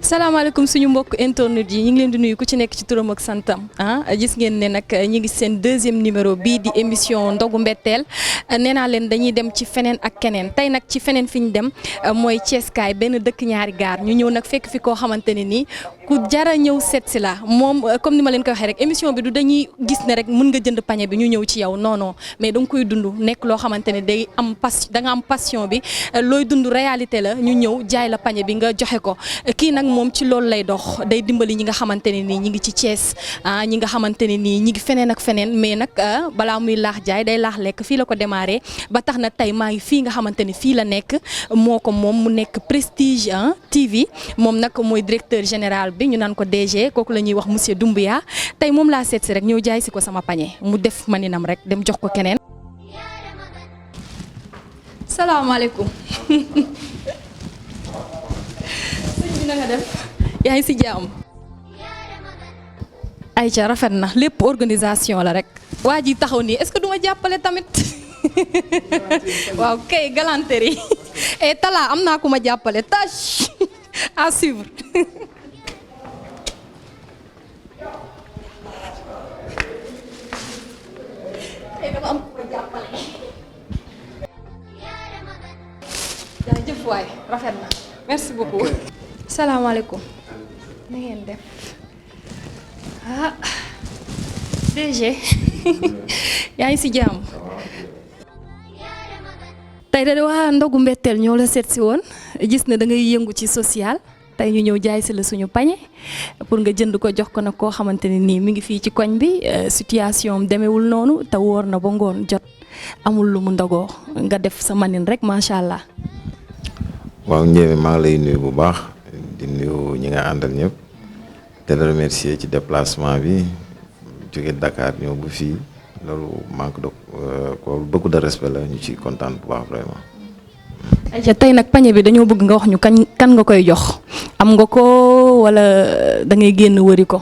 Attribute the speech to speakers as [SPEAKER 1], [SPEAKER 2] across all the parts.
[SPEAKER 1] salaamaaleykum suñu mbokk internet yi ñu ngi leen di nuyu ku ci nekk ci turam ak santam gis ngeen ne nag ñu ngi seen deuxième numéro bii di émission ndogu mbetteel nee naa leen dañuy dem ci feneen ak keneen tey nag ci feneen fi ñu dem mooy Thiès kaay benn dëkk ñaari gaar ñu ñëw nag fekk fi koo xamante ne nii ku jara ñëw seet si la moom comme ni ma leen ko waxee rek émission bi du dañuy gis ne rek mën nga jënd pañe bi ñu ñëw ci yow non non mais da nga koy dund nekk loo xamante ne day am da nga am passion bi looy dund réalité la ñu ñëw jaay la pañe bi nga joxe ko kii nag moom ci loolu lay dox day dimbali ñi nga xamante ne nii ñi ngi ci Thiès ñi nga xamante ne nii ñi ngi feneen ak feneen mais nag balaa muy laax jaay day laax lekk fii la ko démarré ba tax na tey maa ngi fii nga xamante ni fii la nekk moo ko moom mu nekk Prestige TV moom nag mooy directeur général bi ñu naan ko DG kooku la ñuy wax monsieur Doumbia tey moom laa seet si rek ñëw jaay si ko sama pañe mu def maninam rek dem jox ko keneen. salaamaaleykum. na nga def yaa ngi si jàmm Aïcha rafet na lépp organisation la rek waa ji taxaw nii est-ce que duma jàppale tamit waaw kay galanterie et Talla am naa ku ma jàppale tâche à suivre. dama am ku ma jàppale jaajëf waay rafet na merci beaucoup. salaamaaleykum na ngeen def DG yaa ngi si jàmm tey de waa ndogu mbetteel ñoo la seet si woon gis ne da ngay yëngu ci social tey ñu ñëw jaay si la suñu pañe pour nga jënd ko jox ko nag koo xamante ne nii mi ngi fii ci koñ bi situation demewul noonu te wóor na ba ngoon jot amul lu mu ndogoo nga def sa manin rek macha allah.
[SPEAKER 2] waaw Ndiémé maa ngi lay nuyu bu baax. di nuyu ñi nga àndal ñëpp te la remercier ci déplacement bi jóge Dakar ñëw bu fii loolu manque de ko beaucoup de respect la ñu ci kontaan bu baax vraiment.
[SPEAKER 1] Aïcha tey nag pañe bi dañoo bëgg nga wax ñu kan nga koy jox am nga ko wala da ngay génn wëri ko.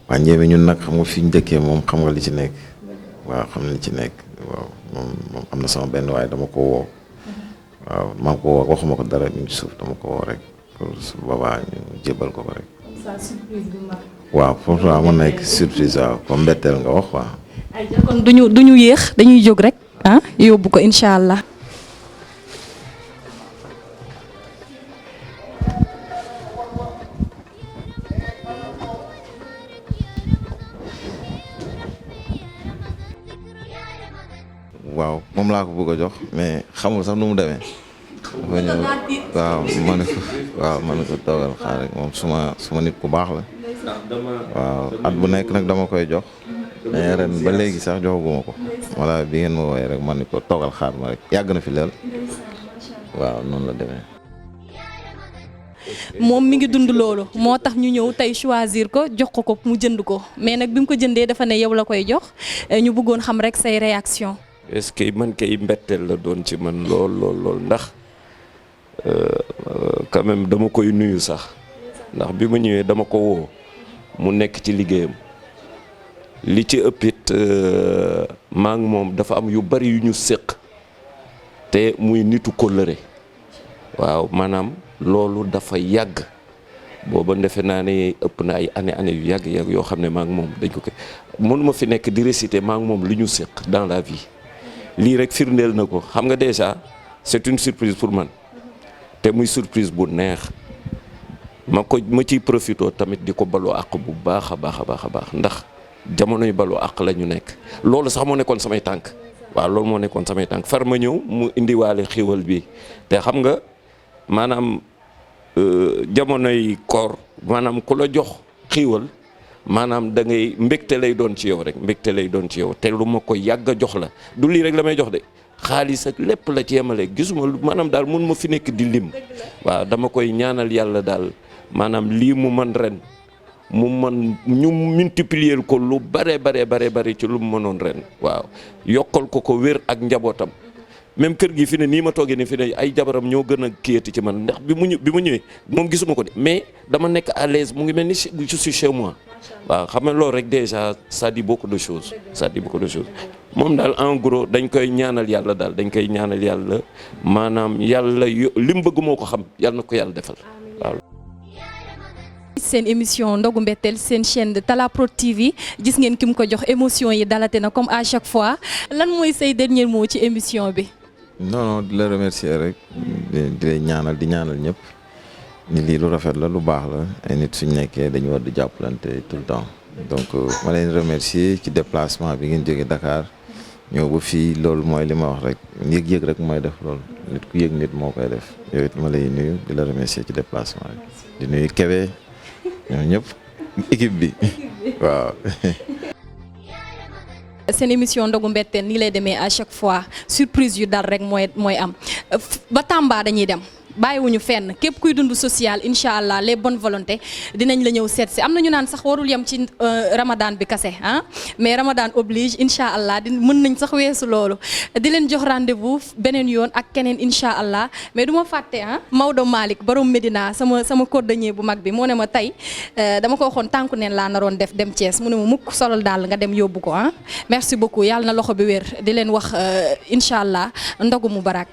[SPEAKER 2] waa Ndiémé ñun nag xam nga fi ñu dëkkee moom xam nga li ci nekk waaw xam na li ci nekk waaw moom am na sama benn waaye dama ko woo waaw maa ko woo waxuma ko dara ñu ci suuf dama ko woo rek. pour su boobaa ñu jébal ko rek. waaw foofu la mën nekk surprise waaw comme mbetteel nga wax waaw.
[SPEAKER 1] ayca kon duñu yéex dañuy jóg rek yóbbu ko incha allah.
[SPEAKER 2] waaw moom laa ko bëgg a jox mais xamul sax nu mu demee. dafa ñëw waaw ma ne ko toogal xaar rek moom suma nit ku baax la waaw at bu nekk nag dama koy jox mais ren ba léegi sax joxaguma ko walla bi ngeen ma woowee rek ma ne ko toogal xaar ma rek yàgg na fi leel waaw noonu la demee.
[SPEAKER 1] moom mi ngi dund loolu moo tax ñu ñëw tey choisir ko jox ko mu jënd ko mais nag bi mu ko jëndee dafa ne yow la koy jox ñu bëggoon xam rek say réaction.
[SPEAKER 3] est-ce que man kay mbetteel la doon ci man lool ndax. quand même dama koy nuyu sax ndax bi ma ñëwee dama ko woo mu nekk ci liggéeyam li ci ëppit maa ngi moom dafa am yu bari yu ñu séq te muy nitu kóllëre waaw maanaam loolu dafa yàgg booba defe naa ne ëpp na ay année yu yàgg yoo xam ne maa ngi moom dañ ko koy mënuma fi nekk di réciter maa ngi moom li ñu séq dans la vie lii rek firndeel na ko xam nga déjà c'est une surprise pour man te muy surprise bu neex ma ciy profité tamit di ko baloo àq bu baax a baax ndax jamonoy baloo àq la ñu nekk loolu sax moo nekkoon samay tànk waaw loolu moo nekkoon samay tànk far ma ñëw mu indiwaale xiiwal bi te xam nga maanaam jamonoy koor maanaam ku la jox xiiwal maanaam da ngay mbégte lay doon ci yow rek mbégte lay doon ci yow te lu ma ko yàgg a jox la du lii rek la may jox de xaalis ak lépp la ci yemale gisuma maanaam daal mun ma fi nekk di lim waaw dama koy ñaanal yàlla daal maanaam lii mu man ren mu man ñu multiplier ko lu bare ci lu mu mënoon ren waaw yokkal ko wér ak njabootam même kër gi fi ne nii ma toogee ni fi ne ay jabaram ñoo gën a kiyati ci man ndax bi mu ñëwee moom gisuma ko de mais dama nekk à l'aise mu ngi mel ni je suis chez moi waaw xam nga loolu rek déjà ça dit beaucoup de choses moom daal en gros dañ koy ñaanal yàlla daal dañ koy ñaanal yàlla maanaam yàlla li mu bëgg moo ko xam yàlla na ko yàlla defal waaw.
[SPEAKER 1] seen émission ndogu mbetteel seen chaîne de Tala Prod TV gis ngeen ki mu ko jox émotion yi dalate na comme à chaque fois lan mooy say dernier mot ci émission bi.
[SPEAKER 2] non di la remercier rek di lay ñaanal di ñaanal ñëpp ni lii lu rafet la lu baax la ay nit suñ nekkee dañu war di jàppalante tout le temps donc ma leen remercier ci déplacement bi ngeen jógee Dakar ñëw ba fii loolu mooy li ma wax rek yëg-yëg rek mooy def loolu nit ku yëg nit moo koy def yow it ma lay nuyu di la remercier ci déplacement bi di nuyu Kébé ñoom ñëpp équipe bi waaw.
[SPEAKER 1] seen émission ndogu mbetteel nii lay demee à chaque fois surprise yu dal rek mooy am ba Tamba dañuy dem bàyyiwuñu fenn képp kuy dund social incha allah les bonnes volontés dinañ la ñëw seet si am na ñu naan sax warul yem ci Ramadan bi kase ah mais Ramadan oblige incha allah mën nañ sax weesu loolu di leen jox rendez-vous beneen yoon ak keneen incha allah mais du ma fàtte Maodo Malick borom Medina sama cordonnier bu mag bi moo ne ma tey dama ko waxoon tànku neen laa naroon def dem Thiès mu ne ma mukk solal daal nga dem yóbbu ko merci beaucoup yàlla na loxo bi wér di leen wax incha allah ndogu mu barak